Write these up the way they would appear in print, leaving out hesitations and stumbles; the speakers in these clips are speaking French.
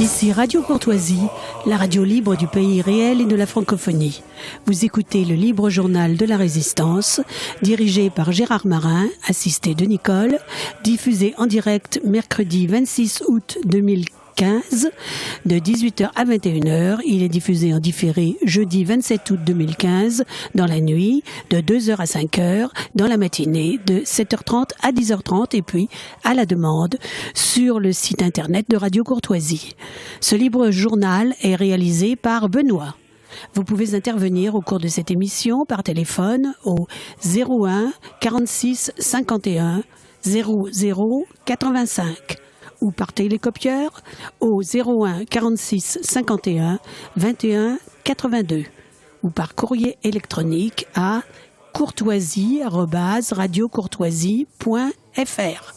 Ici Radio Courtoisie, la radio libre du pays réel et de la francophonie. Vous écoutez le libre journal de la Résistance, dirigé par Gérard Marin, assisté de Nicole, diffusé en direct mercredi 26 août 2015, de 18h à 21h. Il est diffusé en différé jeudi 27 août 2015, dans la nuit, de 2h à 5h, dans la matinée, de 7h30 à 10h30, et puis à la demande sur le site internet de Radio Courtoisie. Ce libre journal est réalisé par Benoît. Vous pouvez intervenir au cours de cette émission par téléphone au 01 46 51 00 85 ou par télécopieur au 01 46 51 21 82 ou par courrier électronique à courtoisie@radiocourtoisie.fr.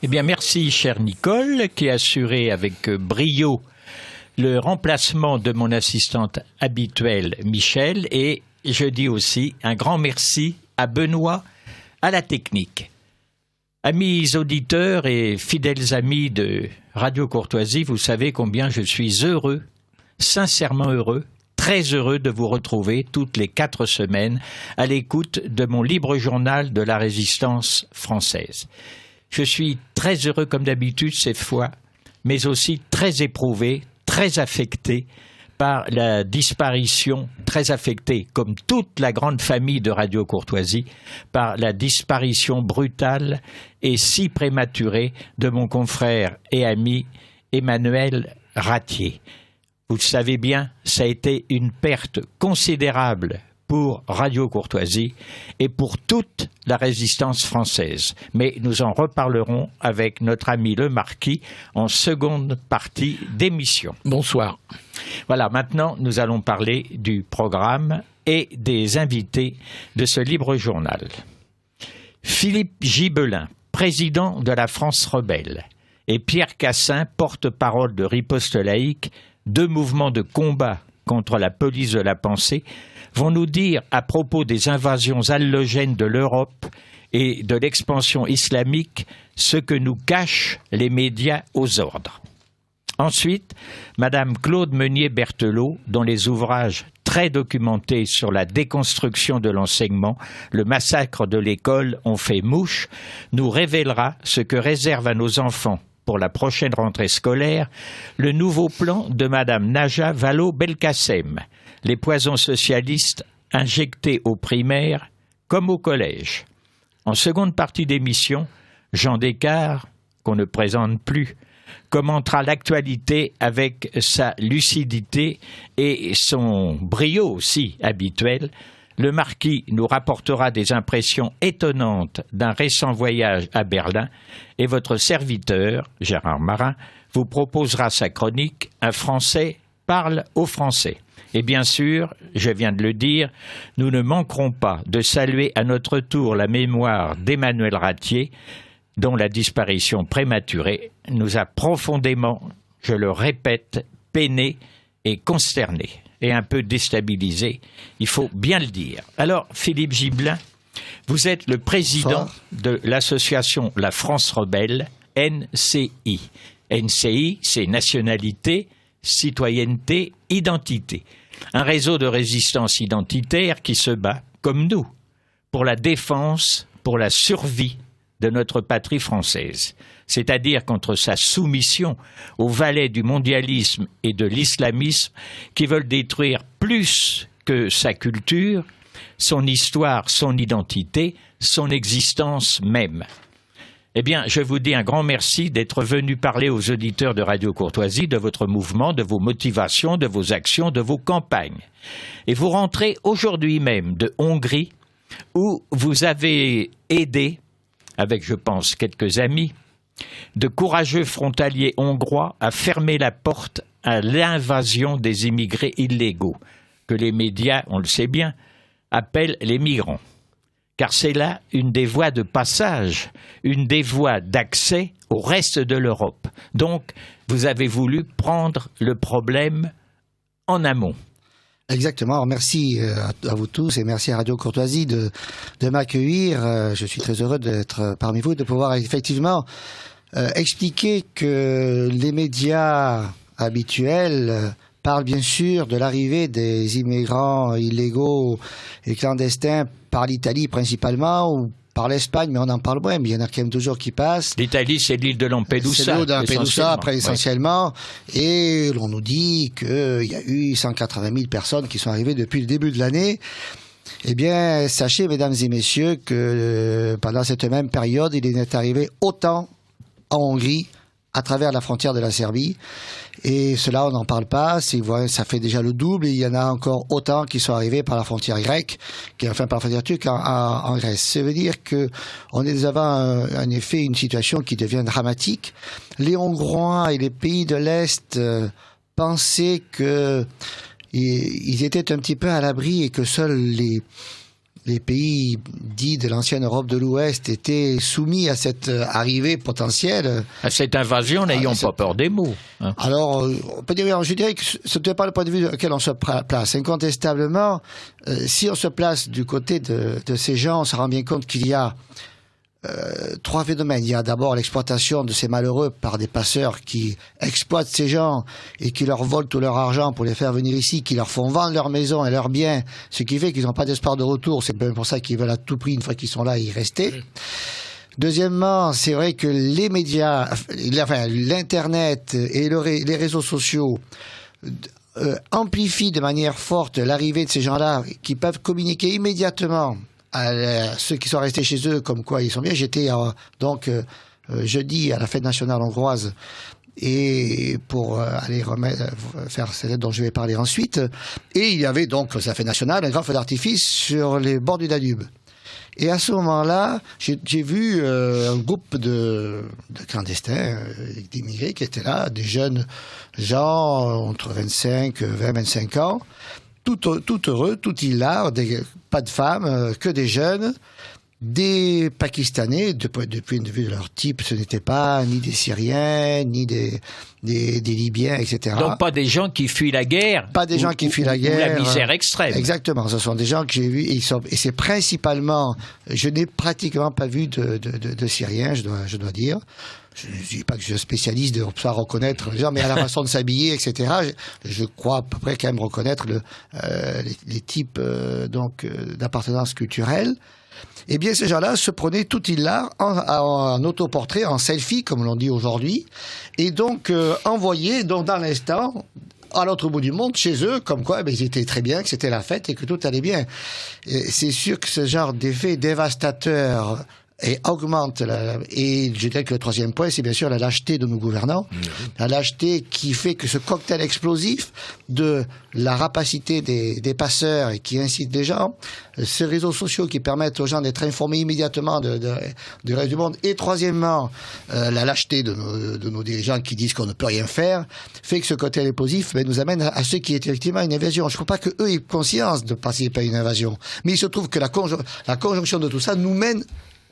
Eh bien, merci, chère Nicole, qui a assuré avec brio le remplacement de mon assistante habituelle, Michel, et je dis aussi un grand merci à Benoît, à la technique. Amis auditeurs et fidèles amis de Radio Courtoisie, vous savez combien je suis heureux, sincèrement heureux, très heureux de vous retrouver toutes les 4 semaines à l'écoute de mon libre journal de la Résistance française. Je suis très heureux comme d'habitude cette fois, mais aussi très éprouvé, très affecté par la disparition, très affecté, comme toute la grande famille de Radio Courtoisie, par la disparition brutale et si prématurée de mon confrère et ami Emmanuel Ratier. Vous le savez bien, ça a été une perte considérable pour Radio Courtoisie et pour toute la résistance française. Mais nous en reparlerons avec notre ami le Marquis en seconde partie d'émission. Bonsoir. Voilà, maintenant nous allons parler du programme et des invités de ce libre journal. Philippe Gibelin, président de la France rebelle, et Pierre Cassin, porte-parole de Riposte laïque, 2 mouvements de combat contre la police de la pensée, vont nous dire à propos des invasions allogènes de l'Europe et de l'expansion islamique ce que nous cachent les médias aux ordres. Ensuite, Madame Claude Meunier-Berthelot, dont les ouvrages très documentés sur la déconstruction de l'enseignement, le massacre de l'école ont fait mouche, nous révélera ce que réserve à nos enfants pour la prochaine rentrée scolaire le nouveau plan de Madame Naja Vallaud-Belkacem, les poisons socialistes injectés aux primaires comme au collège. En seconde partie d'émission, Jean Descartes, qu'on ne présente plus, commentera l'actualité avec sa lucidité et son brio aussi habituel. Le Marquis nous rapportera des impressions étonnantes d'un récent voyage à Berlin et votre serviteur, Gérard Marin, vous proposera sa chronique « Un Français parle aux Français ». Et bien sûr, je viens de le dire, nous ne manquerons pas de saluer à notre tour la mémoire d'Emmanuel Ratier, dont la disparition prématurée nous a profondément, je le répète, peiné et consterné, et un peu déstabilisé, il faut bien le dire. Alors, Philippe Gibelin, vous êtes le président de l'association La France Rebelle, NCI. NCI, c'est nationalité, citoyenneté, identité. Un réseau de résistance identitaire qui se bat, comme nous, pour la défense, pour la survie de notre patrie française, c'est-à-dire contre sa soumission aux valets du mondialisme et de l'islamisme qui veulent détruire plus que sa culture, son histoire, son identité, son existence même. Eh bien, je vous dis un grand merci d'être venu parler aux auditeurs de Radio Courtoisie de votre mouvement, de vos motivations, de vos actions, de vos campagnes. Et vous rentrez aujourd'hui même de Hongrie, où vous avez aidé, avec je pense quelques amis, de courageux frontaliers hongrois à fermer la porte à l'invasion des immigrés illégaux, que les médias, on le sait bien, appellent les migrants. Car c'est là une des voies de passage, une des voies d'accès au reste de l'Europe. Donc, vous avez voulu prendre le problème en amont. Exactement. Alors, merci à vous tous et merci à Radio Courtoisie de m'accueillir. Je suis très heureux d'être parmi vous, de pouvoir effectivement expliquer que les médias habituel parle bien sûr de l'arrivée des immigrants illégaux et clandestins par l'Italie principalement, ou par l'Espagne, mais on en parle moins, mais il y en a quand même toujours qui passent. L'Italie, c'est l'île de Lampedusa. C'est l'île de Lampedusa, après, essentiellement. Et l'on nous dit qu'il y a eu 180 000 personnes qui sont arrivées depuis le début de l'année. Eh bien, sachez, mesdames et messieurs, que pendant cette même période, il est arrivé autant en Hongrie, à travers la frontière de la Serbie. Et cela, on n'en parle pas. Ça fait déjà le double. Et il y en a encore autant qui sont arrivés par la frontière grecque, par la frontière turque en Grèce. Ça veut dire que on est devant en effet une situation qui devient dramatique. Les Hongrois et les pays de l'Est pensaient que ils étaient un petit peu à l'abri et que seuls les pays dits de l'ancienne Europe de l'Ouest étaient soumis à cette arrivée potentielle. À cette invasion, n'ayons pas peur des mots. Hein. Alors, on peut dire, je dirais que ce n'est pas le point de vue auquel on se place. Incontestablement, si on se place du côté de ces gens, on se rend bien compte qu'il y a trois phénomènes. Il y a d'abord l'exploitation de ces malheureux par des passeurs qui exploitent ces gens et qui leur volent tout leur argent pour les faire venir ici, qui leur font vendre leur maison et leurs biens, ce qui fait qu'ils n'ont pas d'espoir de retour. C'est bien pour ça qu'ils veulent à tout prix, une fois qu'ils sont là, y rester. Deuxièmement, c'est vrai que les médias, l'Internet et les réseaux sociaux amplifient de manière forte l'arrivée de ces gens-là qui peuvent communiquer immédiatement à ceux qui sont restés chez eux, comme quoi ils sont bien. J'étais jeudi à la fête nationale hongroise et pour aller faire celle dont je vais parler ensuite. Et il y avait donc la fête nationale, un grand feu d'artifice sur les bords du Danube. Et à ce moment-là, j'ai vu un groupe de clandestins, d'immigrés qui étaient là, des jeunes gens entre 25 ans, tout heureux, tout hilar, pas de femmes, que des jeunes, des Pakistanais, depuis une vue de leur type, ce n'étaient pas ni des Syriens, ni des Libyens, etc. Donc pas des gens qui fuient la guerre. Pas des gens qui fuient la guerre. Ou la misère extrême. Exactement, ce sont des gens que j'ai vus, et c'est principalement, je n'ai pratiquement pas vu de Syriens, je dois dire. Je ne dis pas que je suis spécialiste de pouvoir reconnaître les gens, mais à la façon de s'habiller, etc. Je crois à peu près quand même reconnaître les types d'appartenance culturelle. Eh bien, ces gens-là se prenaient tout hilar en autoportrait, en selfie, comme l'on dit aujourd'hui, et donc envoyaient dans l'instant à l'autre bout du monde, chez eux, comme quoi ils étaient très bien, que c'était la fête et que tout allait bien. Et c'est sûr que ce genre d'effet dévastateur et augmente. Et je dirais que le troisième point, c'est bien sûr la lâcheté de nos gouvernants. La lâcheté qui fait que ce cocktail explosif de la rapacité des passeurs et qui incite les gens, ces réseaux sociaux qui permettent aux gens d'être informés immédiatement du reste du monde, et troisièmement, la lâcheté de nos dirigeants qui disent qu'on ne peut rien faire, fait que ce cocktail explosif nous amène à ce qui est effectivement une invasion. Je ne crois pas qu'eux aient conscience de participer à une invasion. Mais il se trouve que la conjonction de tout ça nous mène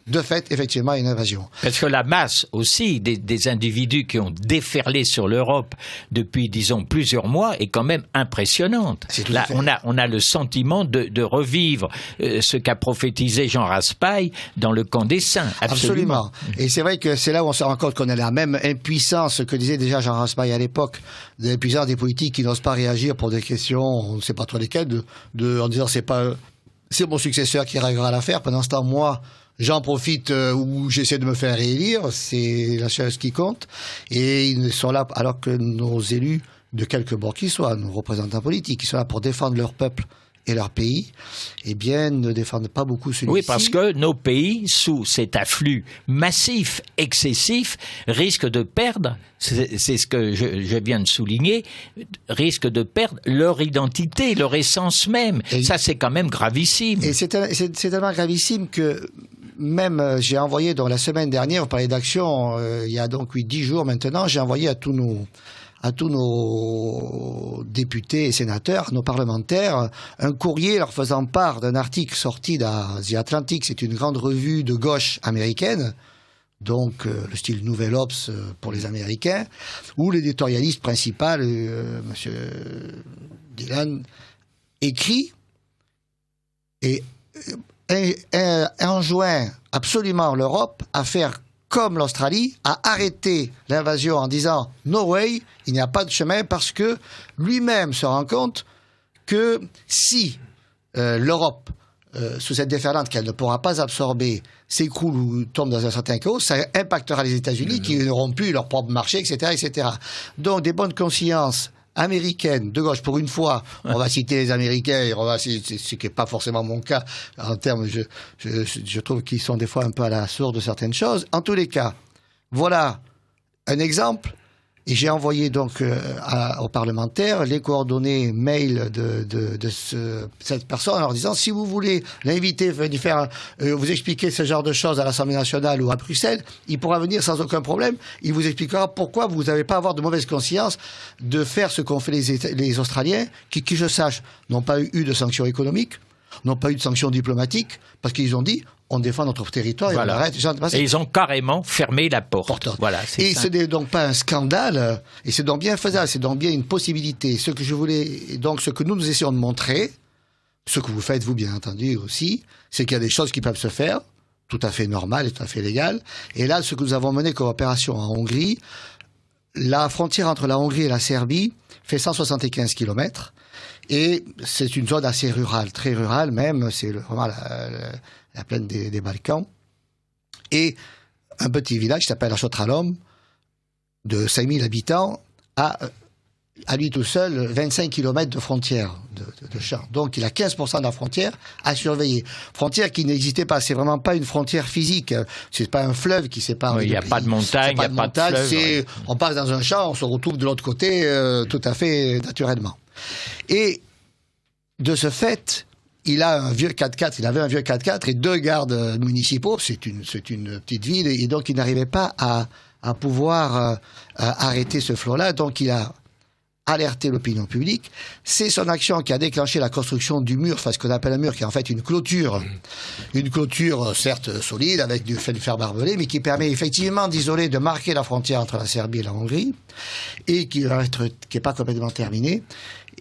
de fait, effectivement, une invasion. Parce que la masse aussi des individus qui ont déferlé sur l'Europe depuis, disons, plusieurs mois est quand même impressionnante. Là, on a le sentiment de revivre ce qu'a prophétisé Jean Raspail dans le camp des Saints. Absolument. Et c'est vrai que c'est là où on se rend compte qu'on a la même impuissance que disait déjà Jean Raspail à l'époque, de l'impuissance des politiques qui n'osent pas réagir pour des questions, on ne sait pas trop lesquelles, en disant c'est mon successeur qui réglera l'affaire. Pendant ce temps, moi, j'en profite où j'essaie de me faire réélire, c'est la chose qui compte. Et ils sont là, alors que nos élus, de quelque bord qu'ils soient, nos représentants politiques, qui sont là pour défendre leur peuple et leur pays, eh bien, ne défendent pas beaucoup celui-ci. Oui, parce que nos pays, sous cet afflux massif, excessif, risquent de perdre, c'est ce que je viens de souligner, risquent de perdre leur identité, leur essence même. Et ça, c'est quand même gravissime. Et c'est tellement gravissime que même, j'ai envoyé, donc la semaine dernière, vous parlez d'action, il y a donc 10 jours maintenant, j'ai envoyé à tous nos députés et sénateurs, nos parlementaires, un courrier leur faisant part d'un article sorti de The Atlantic, c'est une grande revue de gauche américaine, donc le style Nouvel Obs pour les Américains, où l'éditorialiste principal, Monsieur Dylan, écrit et enjoint absolument l'Europe à faire comme l'Australie, a arrêté l'invasion en disant « No way, il n'y a pas de chemin » parce que lui-même se rend compte que si l'Europe, sous cette déferlante qu'elle ne pourra pas absorber, s'écroule ou tombe dans un certain chaos, ça impactera les États-Unis qui n'auront plus leur propre marché, etc., etc. Donc des bonnes consciences américaines de gauche, pour une fois, on va citer les Américains, et ce qui n'est pas forcément mon cas en termes, je trouve qu'ils sont des fois un peu à la source de certaines choses. En tous les cas, voilà un exemple. Et j'ai envoyé donc aux parlementaires les coordonnées mail de cette personne en leur disant si vous voulez l'inviter, venir vous expliquer ce genre de choses à l'Assemblée nationale ou à Bruxelles, il pourra venir sans aucun problème. Il vous expliquera pourquoi vous n'avez pas à avoir de mauvaise conscience de faire ce qu'ont fait les Australiens, qui je sache, n'ont pas eu de sanctions économiques, n'ont pas eu de sanctions diplomatiques, parce qu'ils ont dit on défend notre territoire et on arrête. Et ils ont carrément fermé la porte. Voilà, et ce n'est donc pas un scandale, et c'est donc bien faisable, c'est donc bien une possibilité. Ce que nous essayons de montrer, ce que vous faites vous bien entendu aussi, c'est qu'il y a des choses qui peuvent se faire, tout à fait normales et tout à fait légales. Et là, ce que nous avons mené comme opération en Hongrie, la frontière entre la Hongrie et la Serbie fait 175 km. Et c'est une zone assez rurale, très rurale même, c'est vraiment la plaine des Balkans. Et un petit village qui s'appelle Achotralom, de 5000 habitants, a à lui tout seul 25 km de frontière de champ. Donc il a 15% de la frontière à surveiller. Frontière qui n'existait pas, c'est vraiment pas une frontière physique, c'est pas un fleuve qui sépare. Il n'y a pas de montagne, il n'y a pas de fleuve. On passe dans un champ, on se retrouve de l'autre côté tout à fait naturellement. Et de ce fait, il a un vieux 4x4, il avait un vieux 4x4 et 2 gardes municipaux, c'est une petite ville, et donc il n'arrivait pas à pouvoir arrêter ce flot-là, donc il a alerté l'opinion publique. C'est son action qui a déclenché la construction du mur, enfin ce qu'on appelle un mur, qui est en fait une clôture certes solide, avec du fer barbelé, mais qui permet effectivement d'isoler, de marquer la frontière entre la Serbie et la Hongrie, et qui est pas complètement terminée,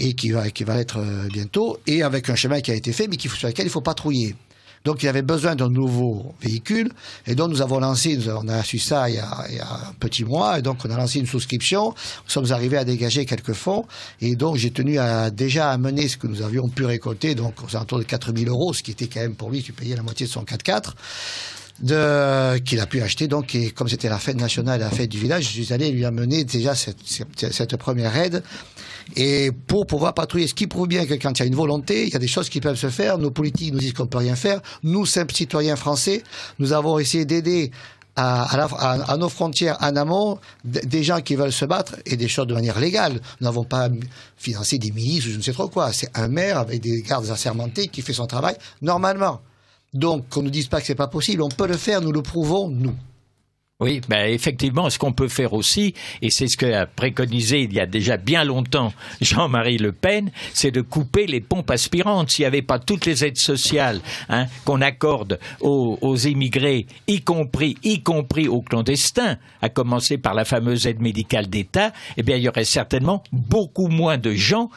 et qui va l'être bientôt, et avec un chemin qui a été fait, mais sur lequel il faut patrouiller. Donc il y avait besoin d'un nouveau véhicule, et donc nous avons lancé, on a su ça il y a un petit mois, et donc on a lancé une souscription, nous sommes arrivés à dégager quelques fonds, et donc j'ai tenu déjà à mener ce que nous avions pu récolter, donc aux alentours de 4 000 €, ce qui était quand même pour lui, tu payais la moitié de son 4x4, qu'il a pu acheter, donc, et comme c'était la fête nationale et la fête du village, je suis allé lui amener déjà cette première aide, et pour pouvoir patrouiller, ce qui prouve bien que quand il y a une volonté, il y a des choses qui peuvent se faire. Nos politiques nous disent qu'on ne peut rien faire. Nous, simples citoyens français, nous avons essayé d'aider à nos frontières en amont des gens qui veulent se battre, et des choses de manière légale. Nous n'avons pas financé des milices ou je ne sais trop quoi. C'est un maire avec des gardes assermentés qui fait son travail normalement. Donc, qu'on ne nous dise pas que c'est pas possible, on peut le faire, nous le prouvons, nous. Oui, effectivement, ce qu'on peut faire aussi, et c'est ce qu'a préconisé il y a déjà bien longtemps Jean-Marie Le Pen, c'est de couper les pompes aspirantes. S'il n'y avait pas toutes les aides sociales qu'on accorde aux immigrés, y compris aux clandestins, à commencer par la fameuse aide médicale d'État, eh bien, il y aurait certainement beaucoup moins de gens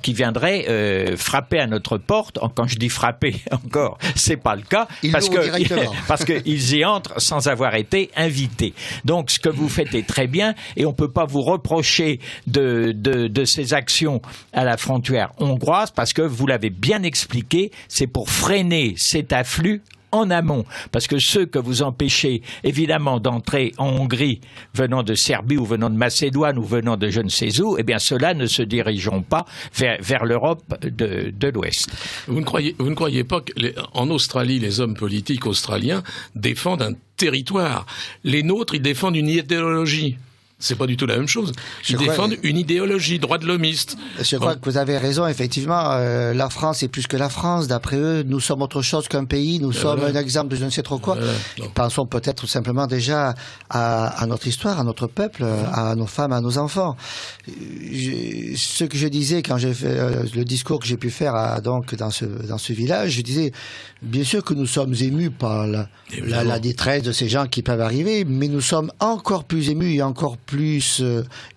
qui viendraient frapper à notre porte. Quand je dis frapper, encore, c'est pas le cas, parce qu'ils y entrent sans avoir été invités. Donc, ce que vous faites est très bien, et on ne peut pas vous reprocher de ces actions à la frontière hongroise, parce que vous l'avez bien expliqué, c'est pour freiner cet afflux en amont, parce que ceux que vous empêchez évidemment d'entrer en Hongrie venant de Serbie ou venant de Macédoine ou venant de je ne sais où, eh bien ceux-là ne se dirigeront pas vers l'Europe de l'Ouest. Vous ne croyez pas qu'en Australie, les hommes politiques australiens défendent un territoire. Les nôtres, ils défendent une idéologie. C'est pas du tout la même chose. Ils défendent une idéologie droit de l'homiste. Je crois que vous avez raison, effectivement. La France est plus que la France. D'après eux, nous sommes autre chose qu'un pays. Nous sommes un exemple de je ne sais trop quoi. Pensons peut-être simplement déjà à notre histoire, à notre peuple, à nos femmes, à nos enfants. Ce que je disais quand j'ai fait le discours que j'ai pu faire dans ce village, je disais, bien sûr que nous sommes émus par la détresse de ces gens qui peuvent arriver, mais nous sommes encore plus émus et encore plus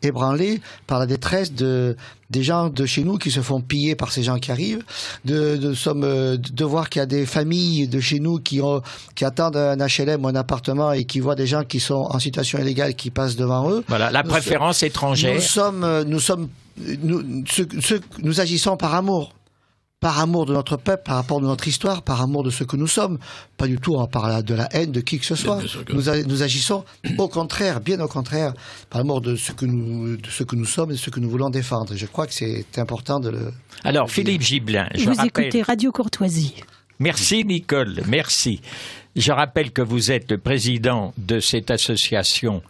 ébranlés par la détresse des gens de chez nous qui se font piller par ces gens qui arrivent, de voir qu'il y a des familles de chez nous qui attendent un HLM ou un appartement et qui voient des gens qui sont en situation illégale qui passent devant eux. Voilà, la préférence étrangère. Nous agissons par amour de notre peuple, par rapport de notre histoire, par amour de ce que nous sommes, pas du tout par de la haine de qui que ce soit. Nous agissons au contraire, bien au contraire, par amour de ce que nous sommes et de ce que nous voulons défendre. Je crois que c'est important de le... Alors, Philippe Gibelin, vous écoutez Radio Courtoisie. Merci Nicole, merci. Je rappelle que vous êtes le président de cette association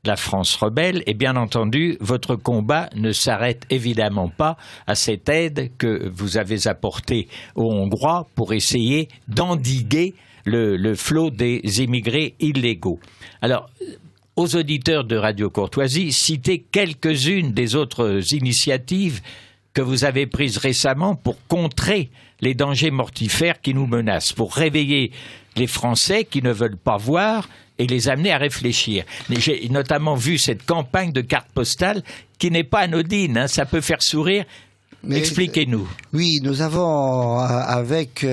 La France rebelle, et bien entendu, votre combat ne s'arrête évidemment pas à cette aide que vous avez apportée aux Hongrois pour essayer d'endiguer le flot des immigrés illégaux. Alors, aux auditeurs de Radio Courtoisie, citez quelques-unes des autres initiatives que vous avez prises récemment pour contrer les dangers mortifères qui nous menacent, pour réveiller les Français qui ne veulent pas voir et les amener à réfléchir. J'ai notamment vu cette campagne de cartes postales qui n'est pas anodine, hein, ça peut faire sourire. Mais expliquez-nous. Oui, nous avons avec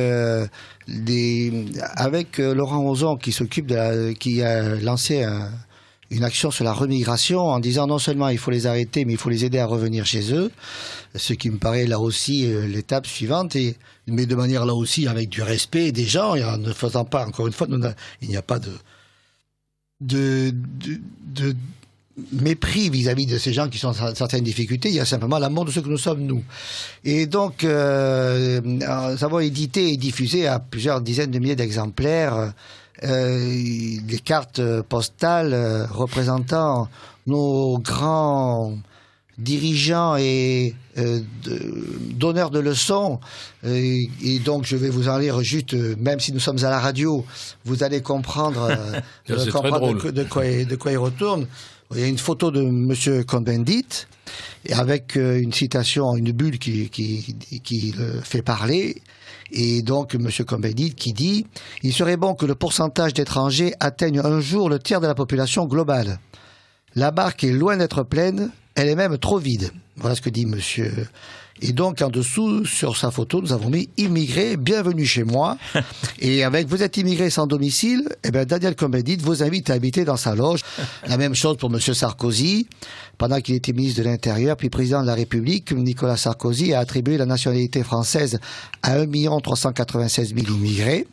Laurent Ozon qui a lancé une action sur la remigration en disant non seulement il faut les arrêter, mais il faut les aider à revenir chez eux, ce qui me paraît là aussi l'étape suivante, mais de manière là aussi avec du respect des gens et en ne faisant pas, encore une fois, il n'y a pas de mépris vis-à-vis de ces gens qui sont dans certaines difficultés, il y a simplement l'amour de ce que nous sommes, nous. Et donc, nous avons édité et diffusé à plusieurs dizaines de milliers d'exemplaires des cartes postales représentant nos grands dirigeants et donneurs de leçons, et donc je vais vous en lire juste, même si nous sommes à la radio, vous allez comprendre, de quoi il retourne. Il y a une photo de Monsieur Cohn-Bendit avec une citation, une bulle qui le fait parler. Et donc, M. Cohn-Bendit qui dit « Il serait bon que le pourcentage d'étrangers atteigne un jour le tiers de la population globale. La barque est loin d'être pleine, elle est même trop vide. » Voilà ce que dit monsieur. Et donc, en dessous, sur sa photo, nous avons mis « Immigré, bienvenue chez moi ». Et avec « Vous êtes immigré sans domicile », eh bien, Daniel Cohn-Bendit vous invite à habiter dans sa loge. La même chose pour monsieur Sarkozy. Pendant qu'il était ministre de l'Intérieur, puis président de la République, Nicolas Sarkozy a attribué la nationalité française à 1 396 000 immigrés.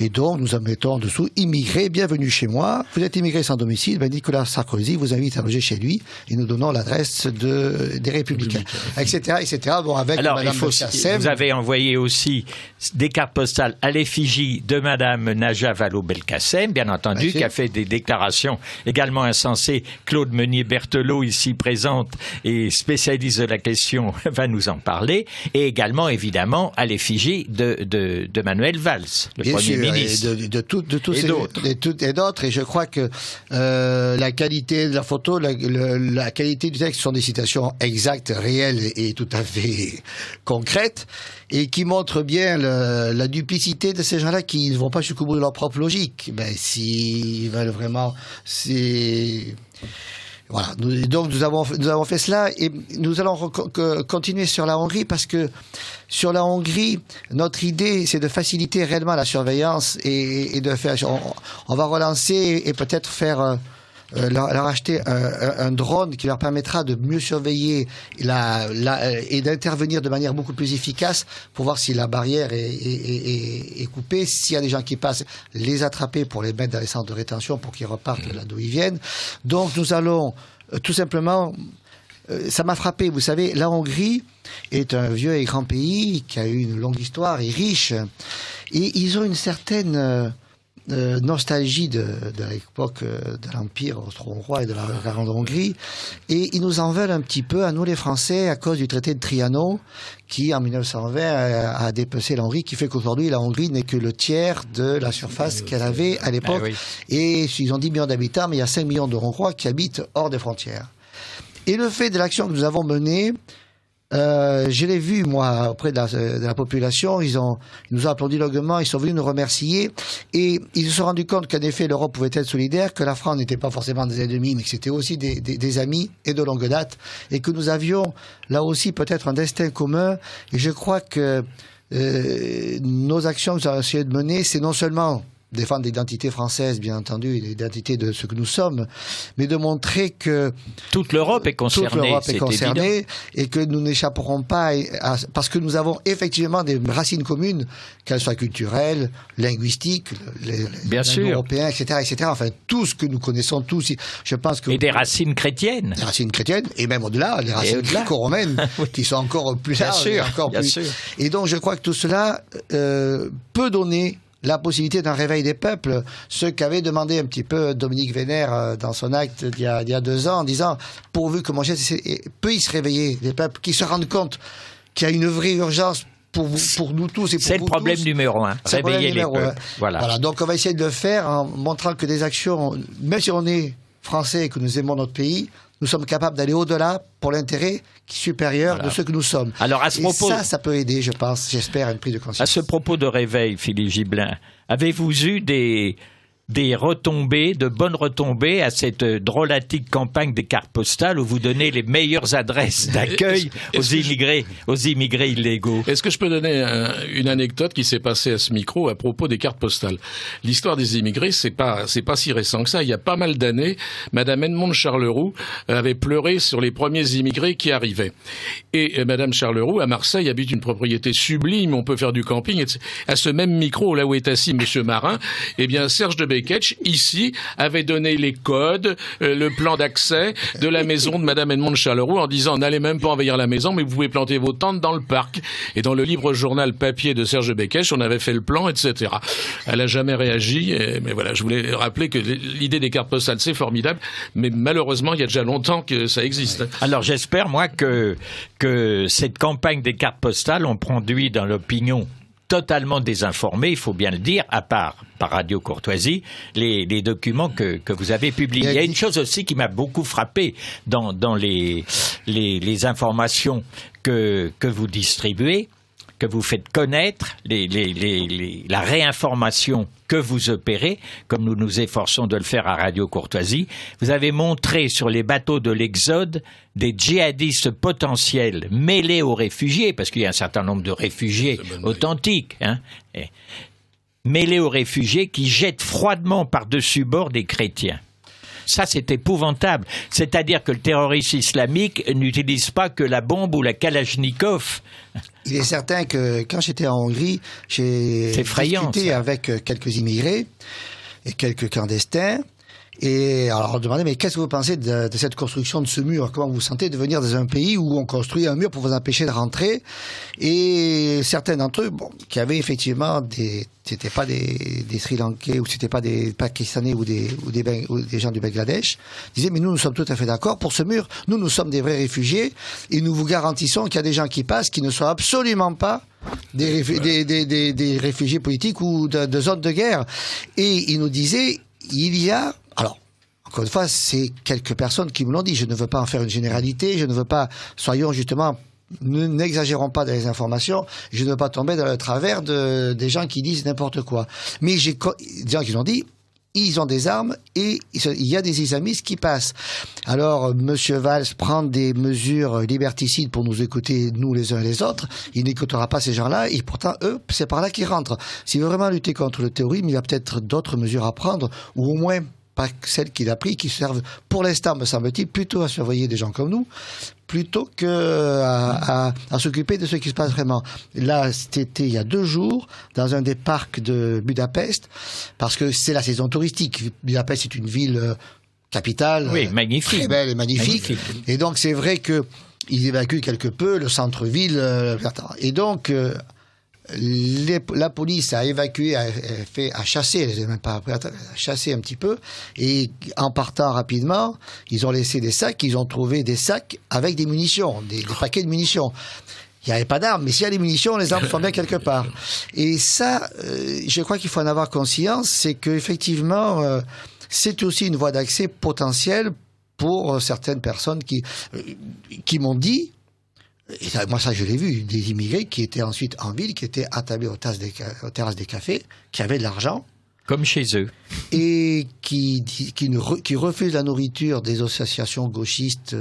Et donc, nous en mettons en dessous « Immigré, bienvenue chez moi ». Vous êtes immigré sans domicile, ben Nicolas Sarkozy vous invite à loger chez lui et nous donnons l'adresse des Républicains, etc., etc. Bon, avec alors, Madame Belkacem, vous avez envoyé aussi des cartes postales à l'effigie de Madame Najat Vallaud-Belkacem, bien entendu, qui a fait des déclarations également insensées. Claude Meunier-Berthelot, ici présente et spécialiste de la question, va nous en parler. Et également, évidemment, à l'effigie de Manuel Valls, le bien Premier sûr, ministre. Et de tous et d'autres. Et je crois que la qualité de la photo, la qualité du texte sont des citations exactes, réelles et tout à fait concrètes, et qui montrent bien la duplicité de ces gens-là qui ne vont pas jusqu'au bout de leur propre logique. Ben, s'ils veulent vraiment, voilà. Donc nous avons fait cela et nous allons continuer sur la Hongrie parce que sur la Hongrie, notre idée c'est de faciliter réellement la surveillance et de faire. On va relancer et peut-être faire. Leur acheter un drone qui leur permettra de mieux surveiller et d'intervenir de manière beaucoup plus efficace pour voir si la barrière est coupée, s'il y a des gens qui passent, les attraper pour les mettre dans les centres de rétention pour qu'ils repartent là d'où ils viennent. Donc nous allons tout simplement... ça m'a frappé, vous savez, la Hongrie est un vieux et grand pays qui a eu une longue histoire et riche, et ils ont une certaine... nostalgie de l'époque de l'Empire austro-hongrois et de la Grande Hongrie, et ils nous en veulent un petit peu à nous les Français à cause du traité de Trianon qui en 1920 a dépecé la Hongrie, qui fait qu'aujourd'hui la Hongrie n'est que le tiers de la surface qu'elle avait à l'époque. Ah oui. Et ils ont 10 millions d'habitants, mais il y a 5 millions de Hongrois qui habitent hors des frontières. Et le fait de l'action que nous avons menée Je l'ai vu, moi, auprès de la population. Ils nous ont applaudi longuement, ils sont venus nous remercier. Et ils se sont rendus compte qu'en effet, l'Europe pouvait être solidaire, que la France n'était pas forcément des ennemis, mais que c'était aussi des amis et de longue date. Et que nous avions, là aussi, peut-être un destin commun. Et je crois que nos actions que nous avons essayé de mener, c'est non seulement défendre l'identité française, bien entendu, l'identité de ce que nous sommes, mais de montrer que toute l'Europe est concernée, et que nous n'échapperons pas parce que nous avons effectivement des racines communes, qu'elles soient culturelles, linguistiques, les européens, etc., etc. Enfin, tout ce que nous connaissons tous, je pense que... Et des racines chrétiennes. Des racines chrétiennes, et même au-delà, les racines gréco-romaines, oui, qui sont encore plus larges. Bien sûr. Et donc, je crois que tout cela peut donner la possibilité d'un réveil des peuples, ce qu'avait demandé un petit peu Dominique Vénère dans son acte d'il y a 2 ans, en disant, pourvu que mon geste puisse réveiller les peuples, qui se rendent compte qu'il y a une vraie urgence pour nous tous et pour vous tous. C'est le problème numéro 1, réveiller les peuples. Voilà, donc on va essayer de le faire en montrant que des actions, même si on est français et que nous aimons notre pays, nous sommes capables d'aller au-delà pour l'intérêt supérieur de ce que nous sommes. Alors à ce propos, ça peut aider, je pense, j'espère, à une prise de conscience. À ce propos de réveil, Philippe Gibelin, avez-vous eu des retombées, de bonnes retombées à cette drôlatique campagne des cartes postales où vous donnez les meilleures adresses d'accueil aux immigrés illégaux? Est-ce que je peux donner une anecdote qui s'est passée à ce micro à propos des cartes postales? L'histoire des immigrés, c'est pas si récent que ça. Il y a pas mal d'années, Madame Edmond de Charleroux avait pleuré sur les premiers immigrés qui arrivaient. Et Madame Charleroux, à Marseille, habite une propriété sublime, on peut faire du camping, etc. À ce même micro, là où est assis Monsieur Marin, eh bien, Serge de Beketch, ici, avait donné les codes, le plan d'accès de la maison de Madame Edmond de Charleroux en disant, n'allez même pas envahir la maison, mais vous pouvez planter vos tentes dans le parc. Et dans le libre journal papier de Serge de Beketch, on avait fait le plan, etc. Elle a jamais réagi, mais voilà, je voulais rappeler que l'idée des cartes postales, c'est formidable, mais malheureusement, il y a déjà longtemps que ça existe. Alors j'espère, moi, que cette campagne des cartes postales ont produit dans l'opinion totalement désinformé, il faut bien le dire, à part par Radio Courtoisie, les documents que vous avez publiés. Il y a une chose aussi qui m'a beaucoup frappé dans les informations que vous distribuez, que vous faites connaître, la réinformation que vous opérez, comme nous nous efforçons de le faire à Radio Courtoisie. Vous avez montré sur les bateaux de l'Exode des djihadistes potentiels mêlés aux réfugiés, parce qu'il y a un certain nombre de réfugiés authentiques, mêlés aux réfugiés qui jettent froidement par-dessus bord des chrétiens. Ça, c'est épouvantable. C'est-à-dire que le terroriste islamique n'utilise pas que la bombe ou la Kalachnikov. Il est certain que quand j'étais en Hongrie, j'ai discuté avec quelques immigrés et quelques clandestins. Et alors, on leur demandait, mais qu'est-ce que vous pensez de cette construction de ce mur? Comment vous vous sentez de venir dans un pays où on construit un mur pour vous empêcher de rentrer? Et certains d'entre eux, qui avaient effectivement c'était pas des Sri Lankais ou c'était pas des Pakistanais ou des gens du Bangladesh, disaient, mais nous sommes tout à fait d'accord pour ce mur. Nous sommes des vrais réfugiés et nous vous garantissons qu'il y a des gens qui passent qui ne sont absolument pas des réfugiés politiques ou de zones de guerre. Et ils nous disaient, il y a, alors, encore une fois, c'est quelques personnes qui me l'ont dit. Je ne veux pas en faire une généralité. Je ne veux pas, soyons justement, n'exagérons pas dans les informations. Je ne veux pas tomber dans le travers des gens qui disent n'importe quoi. Mais j'ai des gens qui l'ont dit, ils ont des armes et il y a des islamistes qui passent. Alors, Monsieur Valls prend des mesures liberticides pour nous écouter, nous les uns et les autres. Il n'écoutera pas ces gens-là et pourtant, eux, c'est par là qu'ils rentrent. S'il veut vraiment lutter contre le terrorisme, il y a peut-être d'autres mesures à prendre, ou au moins pas celles qu'il a prises, qui servent pour l'instant, me semble-t-il, plutôt à surveiller des gens comme nous, plutôt à s'occuper de ce qui se passe vraiment. Là, c'était il y a 2 jours, dans un des parcs de Budapest, parce que c'est la saison touristique. Budapest est une ville capitale, magnifique, très belle et magnifique. Et donc, c'est vrai que ils évacuent quelque peu le centre-ville. Et donc, la police a évacué, a chassé, elle même pas a chassé un petit peu, et en partant rapidement, ils ont laissé des sacs, ils ont trouvé des sacs avec des munitions, des paquets de munitions. Il n'y avait pas d'armes, mais s'il y a des munitions, les armes sont bien quelque part. Et ça, je crois qu'il faut en avoir conscience, c'est qu'effectivement, c'est aussi une voie d'accès potentielle pour certaines personnes qui m'ont dit, Et ça, moi, ça, je l'ai vu, des immigrés qui étaient ensuite en ville, qui étaient attablés aux terrasses des cafés, qui avaient de l'argent. Comme chez eux. Et qui refusent la nourriture des associations gauchistes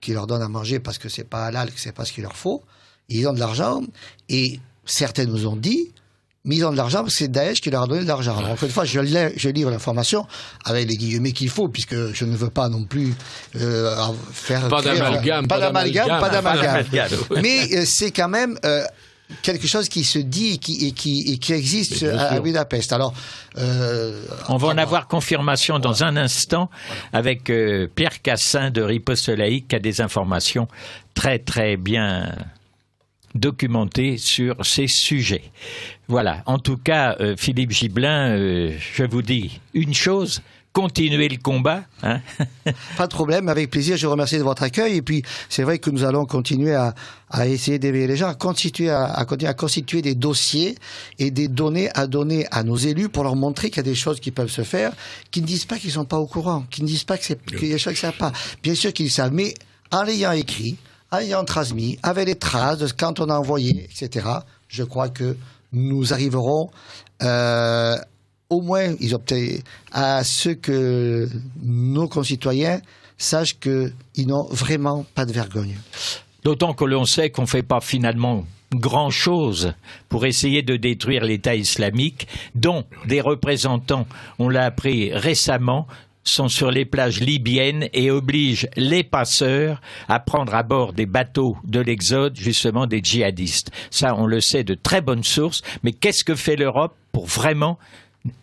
qui leur donnent à manger parce que c'est pas halal, que c'est pas ce qu'il leur faut. Ils ont de l'argent, et certains nous ont dit, mais ils ont de l'argent parce que c'est Daesh qui leur a donné de l'argent. Alors, encore une fois, je livre l'information avec les guillemets qu'il faut, puisque je ne veux pas non plus faire... Pas d'amalgame. Mais c'est quand même quelque chose qui se dit et qui existe à Budapest. Alors, on va en avoir confirmation dans un instant avec Pierre Cassin de Riposte Laïque qui a des informations très très bien documenté sur ces sujets. Voilà. En tout cas, Philippe Gibelin, je vous dis une chose, continuez le combat. Hein. Pas de problème, avec plaisir, je vous remercie de votre accueil. Et puis, c'est vrai que nous allons continuer à essayer d'éveiller les gens, à continuer à constituer des dossiers et des données à donner à nos élus pour leur montrer qu'il y a des choses qui peuvent se faire, qui ne disent pas qu'ils ne sont pas au courant, qui ne disent pas qu'il y a des choses qu'ils ne savent pas. Bien sûr qu'ils savent, mais en l'ayant écrit, en ayant transmis, avec les traces de quand on a envoyé, etc., je crois que nous arriverons au moins à ce que nos concitoyens sachent qu'ils n'ont vraiment pas de vergogne. D'autant que l'on sait qu'on ne fait pas finalement grand-chose pour essayer de détruire l'État islamique, dont des représentants, on l'a appris récemment, sont sur les plages libyennes et obligent les passeurs à prendre à bord des bateaux de l'Exode, justement des djihadistes. Ça, on le sait de très bonnes sources, mais qu'est-ce que fait l'Europe pour vraiment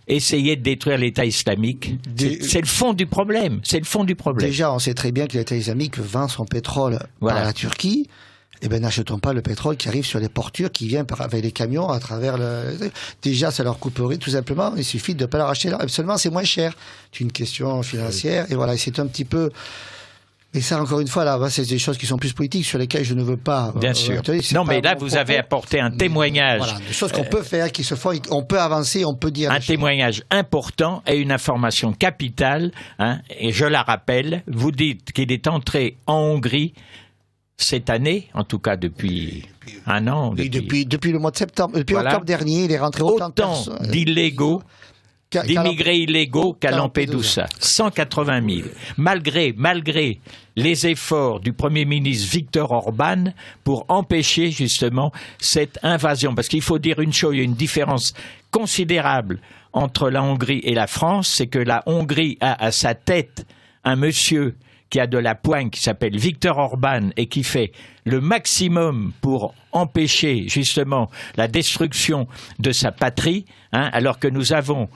essayer de détruire l'État islamique? C'est le fond du problème. C'est le fond du problème. Déjà, on sait très bien que l'État islamique vend son pétrole à la Turquie. Eh bien, n'achetons pas le pétrole qui arrive sur les portures, qui vient avec les camions à travers le... Déjà, ça leur couperait tout simplement. Il suffit de ne pas leur acheter là. Absolument, c'est moins cher. C'est une question financière. Et voilà, c'est un petit peu... Et ça, encore une fois, là, c'est des choses qui sont plus politiques sur lesquelles je ne veux pas... Bien sûr. Non, mais là, vous avez apporté un témoignage. Voilà, des choses qu'on peut faire, qui se font, on peut avancer, on peut dire... Un témoignage important et une information capitale. Hein, et je la rappelle, vous dites qu'il est entré en Hongrie cette année, en tout cas depuis un an. Depuis le mois de septembre, depuis octobre dernier, il est rentré autant d'illégaux, d'immigrés illégaux qu'à Lampedusa. 180 000. Malgré les efforts du Premier ministre Viktor Orban pour empêcher justement cette invasion. Parce qu'il faut dire une chose, il y a une différence considérable entre la Hongrie et la France, c'est que la Hongrie a à sa tête un monsieur qui a de la poigne, qui s'appelle Viktor Orban et qui fait le maximum pour empêcher justement la destruction de sa patrie, hein, alors que nous avons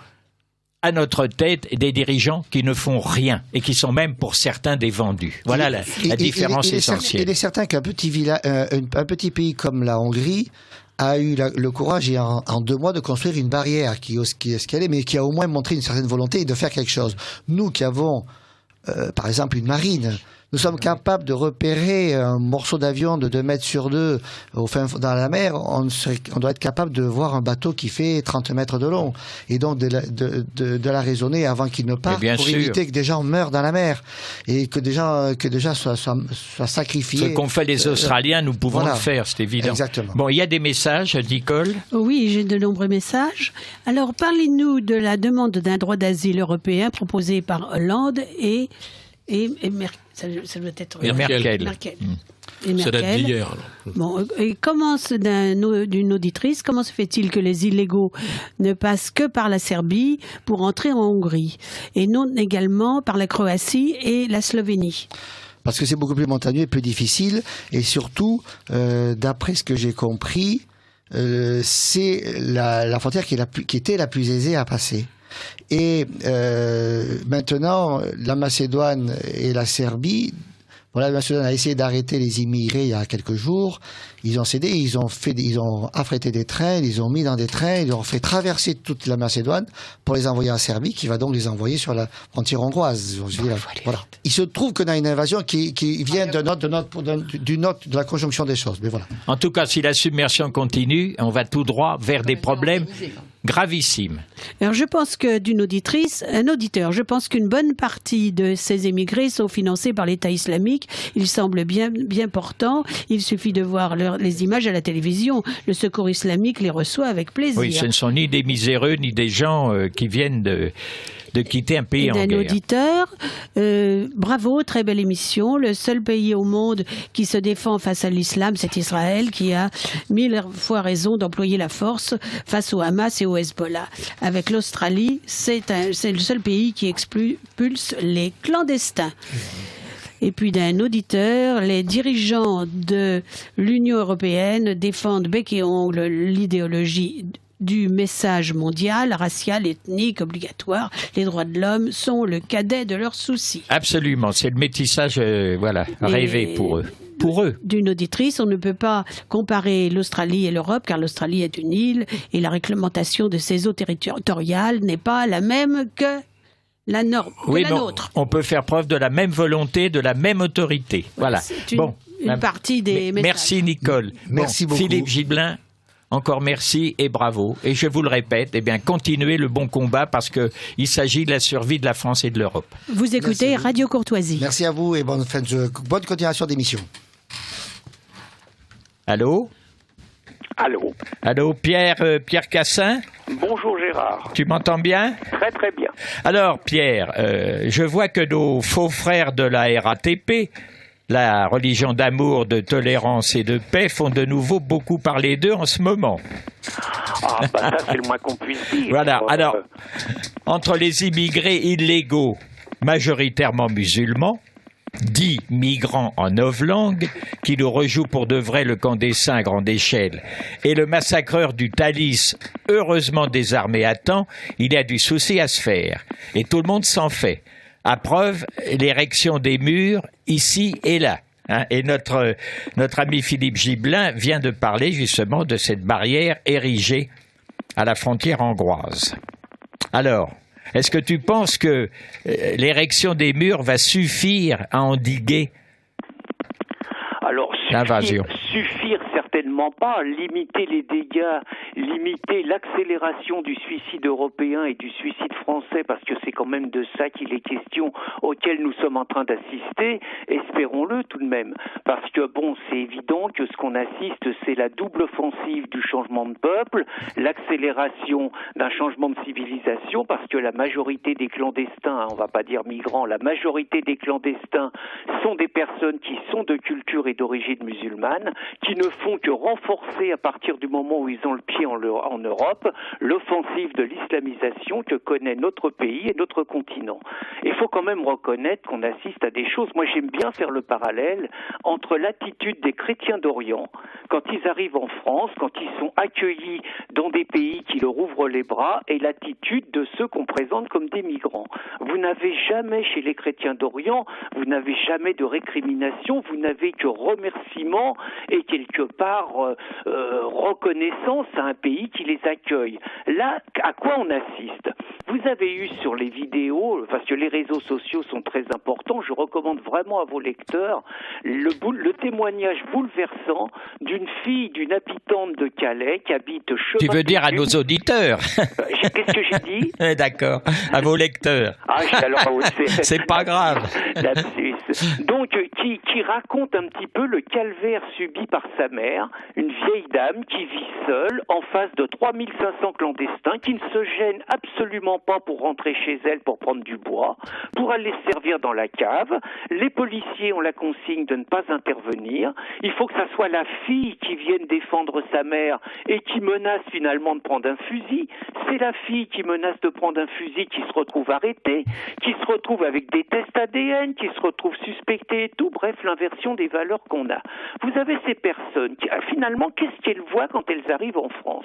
à notre tête des dirigeants qui ne font rien et qui sont même pour certains des vendus. Voilà la différence essentielle. Il est certain qu'un un petit pays comme la Hongrie a eu le courage en 2 mois de construire une barrière qui escalait, mais qui a au moins montré une certaine volonté de faire quelque chose. Nous qui avons par exemple une marine, nous sommes capables de repérer un morceau d'avion de 2 mètres sur 2 dans la mer, on doit être capable de voir un bateau qui fait 30 mètres de long et donc de la raisonner avant qu'il ne parte pour éviter que des gens meurent dans la mer et que des gens soient sacrifiés. Ce qu'ont fait les Australiens, nous pouvons le faire, c'est évident. Exactement. Bon, il y a des messages, Nicole? Oui, j'ai de nombreux messages. Alors, parlez-nous de la demande d'un droit d'asile européen proposé par Hollande et ça doit être Merkel. Ça date d'hier. Bon, et d'une auditrice, comment se fait-il que les illégaux ne passent que par la Serbie pour entrer en Hongrie et non également par la Croatie et la Slovénie? Parce que c'est beaucoup plus montagneux et plus difficile, et surtout, d'après ce que j'ai compris, c'est la frontière qui était la plus aisée à passer. Et maintenant, la Macédoine et la Serbie, la Macédoine a essayé d'arrêter les immigrés il y a quelques jours. Ils ont cédé, ils ont affrété des trains, ils les ont mis dans des trains, ils ont fait traverser toute la Macédoine pour les envoyer en Serbie, qui va donc les envoyer sur la frontière hongroise. Voilà. Il se trouve qu'on a une invasion qui vient de la conjonction des choses. Mais voilà. En tout cas, si la submersion continue, on va tout droit vers des problèmes gravissime. Alors je pense que un auditeur, je pense qu'une bonne partie de ces émigrés sont financés par l'État islamique. Il semble bien portant. Il suffit de voir les images à la télévision. Le Secours islamique les reçoit avec plaisir. Oui, ce ne sont ni des miséreux ni des gens qui viennent de quitter un pays en guerre. D'un auditeur, bravo, très belle émission. Le seul pays au monde qui se défend face à l'islam, c'est Israël, qui a 1000 fois raison d'employer la force face au Hamas et au Hezbollah. Avec l'Australie, c'est le seul pays qui expulse les clandestins. Et puis d'un auditeur, les dirigeants de l'Union européenne défendent bec et ongle l'idéologie du message mondial, racial, ethnique, obligatoire. Les droits de l'homme sont le cadet de leurs soucis. Absolument, c'est le métissage rêvé pour eux. Pour eux. D'une auditrice, on ne peut pas comparer l'Australie et l'Europe, car l'Australie est une île et la réglementation de ses eaux territoriales n'est pas la même que la norme, oui, que la nôtre. On peut faire preuve de la même volonté, de la même autorité. Voilà. C'est une partie des messages. Merci Nicole. Merci beaucoup. Philippe Gibelin, encore merci et bravo. Et je vous le répète, continuez le bon combat parce qu'il s'agit de la survie de la France et de l'Europe. Vous écoutez Radio Courtoisie. Merci à vous et bonne continuation d'émission. Allô ? Allô ? Allô, Pierre Cassin ? Bonjour Gérard. Tu m'entends bien ? Très très bien. Alors Pierre, je vois que nos faux frères de la RATP, la religion d'amour, de tolérance et de paix, font de nouveau beaucoup parler d'eux en ce moment. Ah ça c'est le moins qu'on puisse dire. Voilà, alors, entre les immigrés illégaux, majoritairement musulmans, dits migrants en novlangue, qui nous rejouent pour de vrai le camp des Saints à grande échelle, et le massacreur du Thalys, heureusement désarmé à temps, il y a du souci à se faire. Et tout le monde s'en fait. À preuve, l'érection des murs, ici et là. Et notre ami Philippe Gibelin vient de parler justement de cette barrière érigée à la frontière hongroise. Alors, est-ce que tu penses que l'érection des murs va suffire à endiguer l'invasion ? Suffire certainement pas. Limiter les dégâts, limiter l'accélération du suicide européen et du suicide français, parce que c'est quand même de ça qu'il est question, auquel nous sommes en train d'assister, espérons-le tout de même. Parce que c'est évident que ce qu'on assiste, c'est la double offensive du changement de peuple, l'accélération d'un changement de civilisation, parce que la majorité des clandestins, on va pas dire migrants, la majorité des clandestins sont des personnes qui sont de culture et d'origine musulmane, qui ne font que renforcer à partir du moment où ils ont le pied en Europe, l'offensive de l'islamisation que connaît notre pays et notre continent. Il faut quand même reconnaître qu'on assiste à des choses. Moi, j'aime bien faire le parallèle entre l'attitude des chrétiens d'Orient, quand ils arrivent en France, quand ils sont accueillis dans des pays qui leur ouvrent les bras, et l'attitude de ceux qu'on présente comme des migrants. Vous n'avez jamais, chez les chrétiens d'Orient, vous n'avez jamais de récrimination, vous n'avez que remerciement et quelque part reconnaissance à un pays qui les accueille. Là, à quoi on assiste ? Vous avez eu sur les vidéos, parce que les réseaux sociaux sont très importants, je recommande vraiment à vos lecteurs le témoignage bouleversant d'une fille, d'une habitante de Calais qui habite Chemin. Tu veux dire à nos auditeurs ? Qu'est-ce que j'ai dit ? D'accord, à vos lecteurs. C'est pas grave. Lapsus. Donc, qui raconte un petit peu le calvaire subi par sa mère, une vieille dame qui vit seule en face de 3500 clandestins qui ne se gênent absolument pas pour rentrer chez elle pour prendre du bois, pour aller se servir dans la cave. Les policiers ont la consigne de ne pas intervenir. Il faut que ça soit la fille qui vienne défendre sa mère et qui menace finalement de prendre un fusil. C'est la fille qui menace de prendre un fusil qui se retrouve arrêtée, qui se retrouve avec des tests ADN, qui se retrouve suspectée et tout. Bref, l'inversion des valeurs qu'on a. Vous avez ces personnes qui, finalement, qu'est-ce qu'elles voient quand elles arrivent en France ?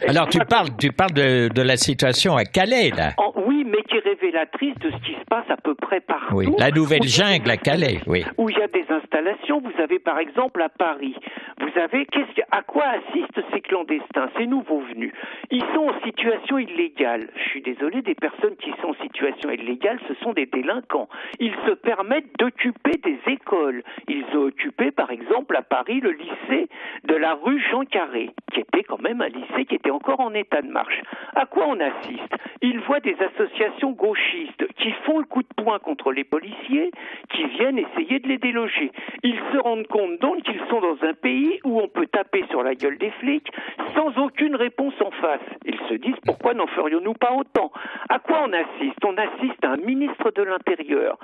Alors, tu parles de la situation à Calais, là. Oui, mais qui est révélatrice de ce qui se passe à peu près partout. Oui, la nouvelle jungle à Calais, oui. Où il y a des installations. Vous avez, par exemple, à Paris, vous avez, à quoi assistent ces clandestins, ces nouveaux venus ? Ils sont en situation illégale. Je suis désolé, des personnes qui sont en situation illégale, ce sont des délinquants. Ils se permettent d'occuper des écoles. Ils ont occupé, par exemple, à Paris, le lycée de la rue Jean Carré, qui était quand même un lycée qui était encore en état de marche. À quoi on assiste? Il voit des associations gauchistes qui font le coup de poing contre les policiers, qui viennent essayer de les déloger. Ils se rendent compte donc qu'ils sont dans un pays où on peut taper sur la gueule des flics sans aucune réponse en face. Ils se disent pourquoi n'en ferions-nous pas autant? À quoi on assiste? On assiste à un ministre de l'Intérieur.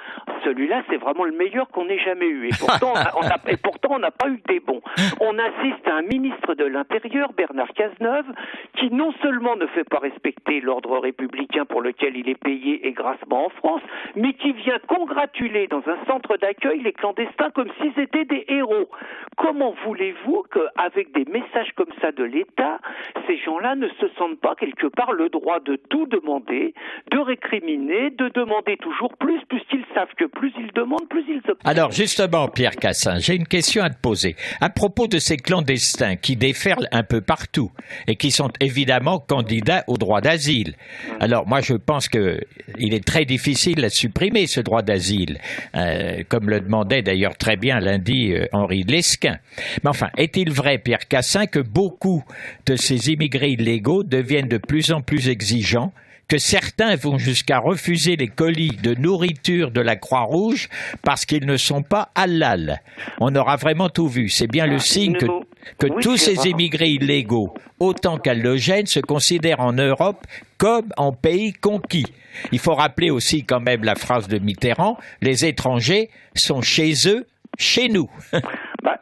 Celui-là, c'est vraiment le meilleur qu'on ait jamais eu. Et pourtant, on n'a pas eu que des bons. On assiste à un ministre de l'Intérieur, Bernard Cazeneuve, qui non seulement ne fait pas respecter l'ordre républicain pour lequel il est payé et grassement en France, mais qui vient congratuler dans un centre d'accueil les clandestins comme s'ils étaient des héros. Comment voulez-vous qu'avec des messages comme ça de l'État, ces gens-là ne se sentent pas quelque part le droit de tout demander, de récriminer, de demander toujours plus, puisqu'ils savent que plus ils demandent, plus ils obtiennent. Alors justement, Pierre Cassin, j'ai une question à te poser. À propos de ces clandestins qui déferlent un peu partout et qui sont évidemment candidats au droit d'asile. Alors moi je pense que il est très difficile à supprimer ce droit d'asile, comme le demandait d'ailleurs très bien lundi Henri Lesquin. Mais enfin, est-il vrai, Pierre Cassin, que beaucoup de ces immigrés illégaux deviennent de plus en plus exigeants, que certains vont jusqu'à refuser les colis de nourriture de la Croix-Rouge parce qu'ils ne sont pas halal? On aura vraiment tout vu. C'est bien le signe que oui, tous ces immigrés illégaux, autant qu'allogènes, se considèrent en Europe comme en pays conquis. Il faut rappeler aussi quand même la phrase de Mitterrand, les étrangers sont chez eux, chez nous.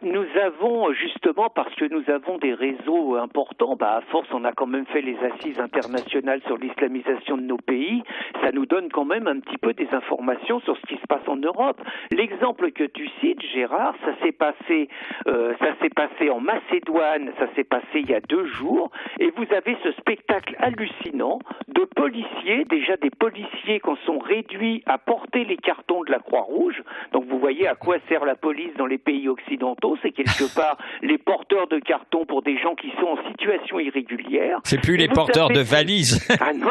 Nous avons, justement, parce que nous avons des réseaux importants, à force, on a quand même fait les assises internationales sur l'islamisation de nos pays, ça nous donne quand même un petit peu des informations sur ce qui se passe en Europe. L'exemple que tu cites, Gérard, ça s'est passé en Macédoine, ça s'est passé il y a 2 jours, et vous avez ce spectacle hallucinant de policiers, déjà des policiers qui sont réduits à porter les cartons de la Croix-Rouge. Donc vous voyez à quoi sert la police dans les pays occidentaux, c'est quelque part les porteurs de cartons pour des gens qui sont en situation irrégulière. C'est plus les porteurs de valises. Ah non.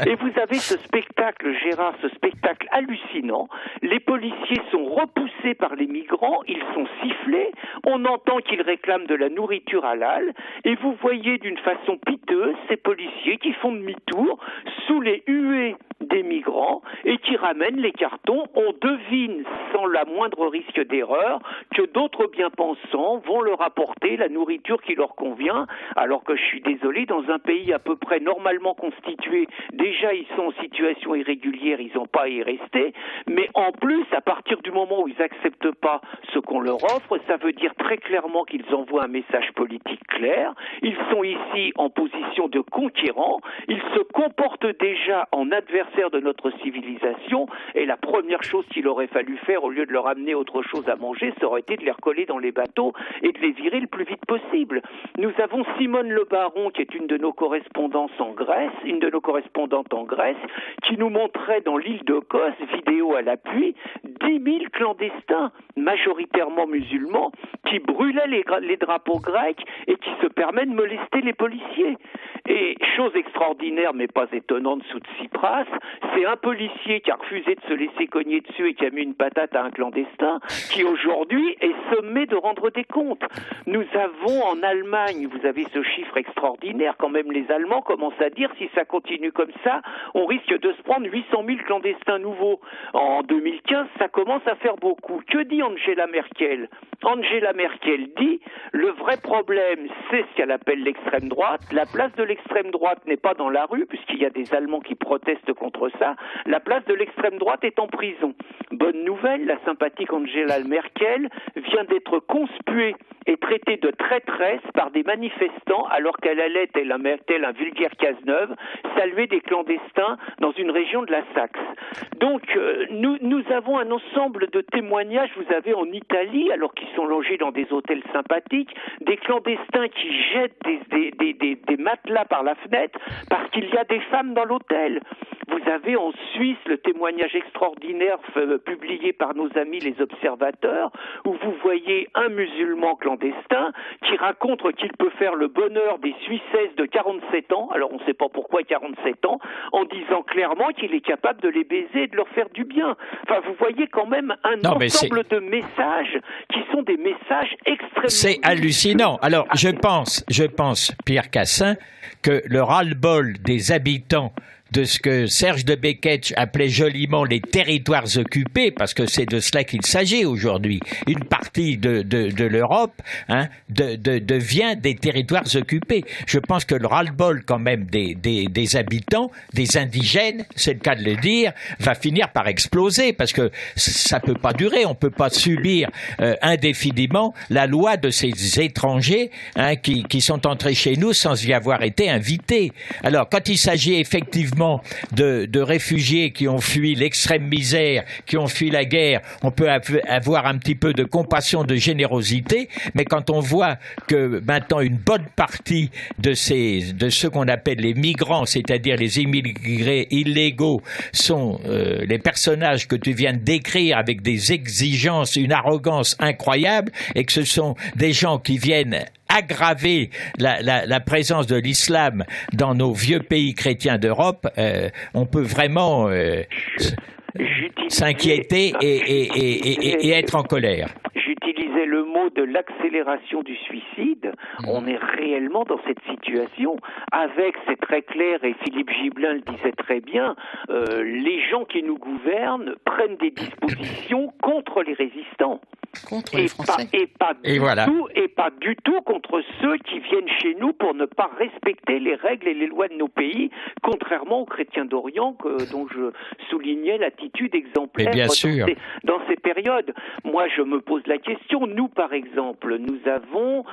Et vous avez ce spectacle, Gérard, ce spectacle hallucinant. Les policiers sont repoussés par les migrants, ils sont sifflés, on entend qu'ils réclament de la nourriture halal, et vous voyez d'une façon piteuse ces policiers qui font demi-tour sous les huées des migrants et qui ramènent les cartons. On devine, sans la moindre risque d'erreur, que d'autres bien-pensants vont leur apporter la nourriture qui leur convient, alors que je suis désolé, dans un pays à peu près normalement constitué, déjà ils sont en situation irrégulière, ils n'ont pas à y rester, mais en plus, à partir du moment où ils n'acceptent pas ce qu'on leur offre, ça veut dire très clairement qu'ils envoient un message politique clair, ils sont ici en position de conquérants, ils se comportent déjà en adversaires de notre civilisation, et la première chose qu'il aurait fallu faire, au lieu de leur amener autre chose à manger, ça aurait été de les recoller dans les bateaux et de les virer le plus vite possible. Nous avons Simone Le Baron, qui est une de nos correspondantes en Grèce, qui nous montrait dans l'île de Kos, vidéo à l'appui, 10 000 clandestins, majoritairement musulmans, qui brûlaient les drapeaux grecs et qui se permettent de molester les policiers. Et chose extraordinaire, mais pas étonnante sous Tsipras, c'est un policier qui a refusé de se laisser cogner dessus et qui a mis une patate à un clandestin, qui aujourd'hui est sommé de rendre des comptes. Nous avons en Allemagne, vous avez ce chiffre extraordinaire, quand même les Allemands commencent à dire si ça continue comme ça, on risque de se prendre 800 000 clandestins nouveaux. En 2015, ça commence à faire beaucoup. Que dit Angela Merkel? Angela Merkel dit, le vrai problème, c'est ce qu'elle appelle l'extrême droite. La place de l'extrême droite n'est pas dans la rue, puisqu'il y a des Allemands qui protestent contre ça. La place de l'extrême droite est en prison. Bonne nouvelle, la sympathique Angela Merkel vient d'être conspuée et traitée de traîtresse par des manifestants alors qu'elle allait, tel un vulgaire Cazeneuve, saluer des clandestins dans une région de la Saxe. Donc, nous avons un ensemble de témoignages. Vous avez en Italie, alors qu'ils sont logés dans des hôtels sympathiques, des clandestins qui jettent des matelas par la fenêtre parce qu'il y a des femmes dans l'hôtel. Vous avez en Suisse le témoignage extraordinaire publié par nos amis les observateurs, où vous voyez un musulman clandestin qui raconte qu'il peut faire le bonheur des Suissesses de 47 ans, alors on ne sait pas pourquoi 47 ans, en disant clairement qu'il est capable de les baiser et de leur faire du bien. Enfin, vous voyez quand même ensemble de messages qui sont des messages extrêmement... C'est hallucinant. Alors, je pense, Pierre Cassin, que le ras-le-bol des habitants de ce que Serge de Beketch appelait joliment les territoires occupés, parce que c'est de cela qu'il s'agit aujourd'hui. Une partie de l'Europe devient des territoires occupés. Je pense que le ras-le-bol quand même des habitants, des indigènes, c'est le cas de le dire, va finir par exploser, parce que ça peut pas durer. On peut pas subir indéfiniment la loi de ces étrangers qui sont entrés chez nous sans y avoir été invités. Alors, quand il s'agit effectivement de réfugiés qui ont fui l'extrême misère, qui ont fui la guerre, on peut avoir un petit peu de compassion, de générosité, mais quand on voit que maintenant une bonne partie de ceux qu'on appelle les migrants, c'est-à-dire les immigrés illégaux, sont les personnages que tu viens de décrire avec des exigences, une arrogance incroyable, et que ce sont des gens qui viennent aggraver la présence de l'islam dans nos vieux pays chrétiens d'Europe, on peut vraiment s'inquiéter et être en colère. J'utilisais le mot de l'accélération du suicide. On est réellement dans cette situation. Avec, c'est très clair, et Philippe Gibelin le disait très bien, les gens qui nous gouvernent prennent des dispositions contre les résistants. Contre les Français. Pas du tout contre ceux qui viennent chez nous pour ne pas respecter les règles et les lois de nos pays, contrairement aux chrétiens d'Orient dont je soulignais l'attitude exemplaire dans ces périodes. Moi, je me pose la question. Nous, par exemple, nous avons,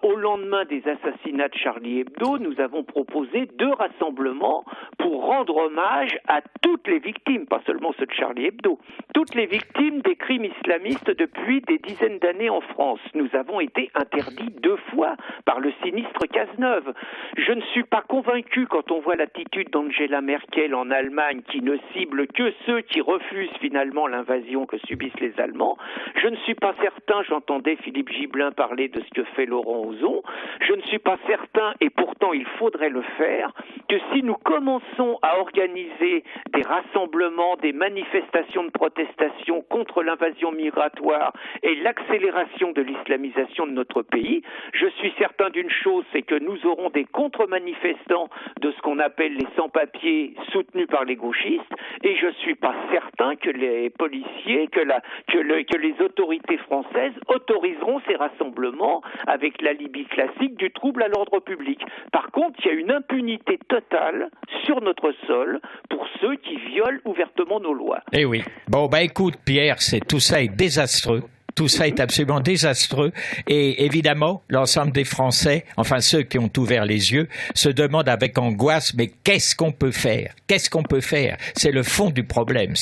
au lendemain des assassinats de Charlie Hebdo, nous avons proposé 2 rassemblements pour rendre hommage à toutes les victimes, pas seulement ceux de Charlie Hebdo, toutes les victimes des crimes islamistes depuis des dizaines d'années en France. Nous avons été interdits 2 fois par le sinistre Cazeneuve. Je ne suis pas convaincu quand on voit l'attitude d'Angela Merkel en Allemagne qui ne cible que ceux qui refusent finalement l'invasion que subissent les Allemands. Je ne suis pas certain, j'entendais Philippe Gibelin parler de ce que fait Laurent Ozon, je ne suis pas certain, et pourtant il faudrait le faire, que si nous commençons à organiser des rassemblements, des manifestations de protestation contre l'invasion migratoire et l'accélération de l'islamisation de notre pays, je suis certain d'une chose, c'est que nous aurons des contre-manifestants de ce qu'on appelle les sans-papiers soutenus par les gauchistes, et je suis pas certain que les policiers, que les autorités françaises autoriseront ces rassemblements avec l'alibi classique du trouble à l'ordre public. Par contre, il y a une impunité totale sur notre sol pour ceux qui violent ouvertement nos lois. Eh oui. Bon, écoute, Pierre, tout ça est désastreux. Tout ça est absolument désastreux et évidemment, l'ensemble des Français, enfin ceux qui ont ouvert les yeux, se demandent avec angoisse, mais qu'est-ce qu'on peut faire ? Qu'est-ce qu'on peut faire ? C'est le fond du problème,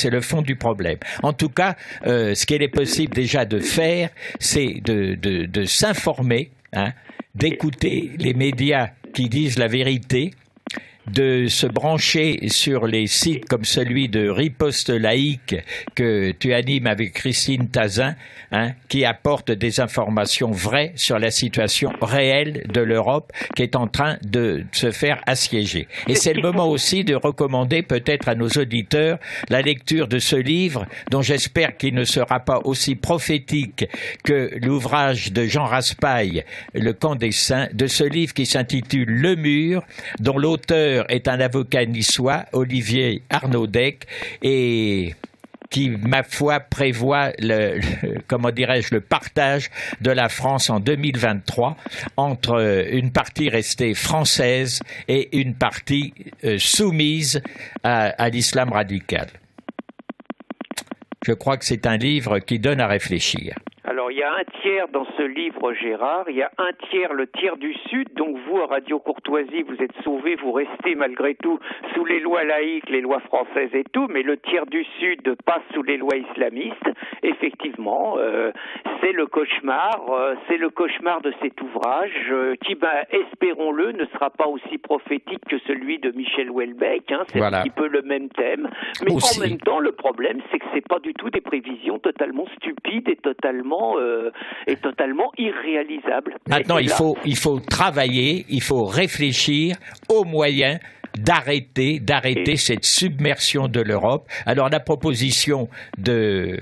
En tout cas, ce qu'il est possible déjà de faire, c'est de s'informer, d'écouter les médias qui disent la vérité, de se brancher sur les sites comme celui de Riposte laïque que tu animes avec Christine Tazin, qui apporte des informations vraies sur la situation réelle de l'Europe qui est en train de se faire assiéger. Et c'est le moment aussi de recommander peut-être à nos auditeurs la lecture de ce livre dont j'espère qu'il ne sera pas aussi prophétique que l'ouvrage de Jean Raspail, Le camp des saints, de ce livre qui s'intitule Le Mur, dont l'auteur est un avocat niçois, Olivier Arnaudec, et qui, ma foi, prévoit le partage de la France en 2023 entre une partie restée française et une partie soumise à l'islam radical. Je crois que c'est un livre qui donne à réfléchir. Alors, il y a un tiers dans ce livre, Gérard. Il y a un tiers, le tiers du Sud. Donc vous, à Radio Courtoisie, vous êtes sauvés, vous restez malgré tout sous les lois laïques, les lois françaises et tout, mais le tiers du Sud passe sous les lois islamistes. Effectivement, c'est le cauchemar de cet ouvrage qui, espérons-le, ne sera pas aussi prophétique que celui de Michel Houellebecq. C'est un petit peu le même thème, mais en même temps, le problème, c'est que c'est pas du tout des prévisions totalement stupides et totalement irréalisables. Maintenant, il faut travailler, il faut réfléchir aux moyens d'arrêter cette submersion de l'Europe. Alors la proposition de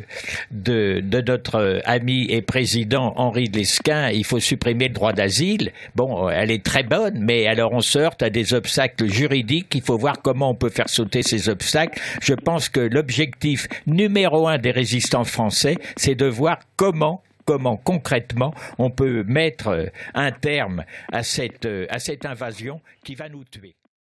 notre ami et président Henri de Lesquen, il faut supprimer le droit d'asile. Bon, elle est très bonne, mais alors on se heurte à des obstacles juridiques. Il faut voir comment on peut faire sauter ces obstacles. Je pense que l'objectif numéro 1 des résistants français, c'est de voir comment concrètement on peut mettre un terme à cette invasion qui va nous tuer.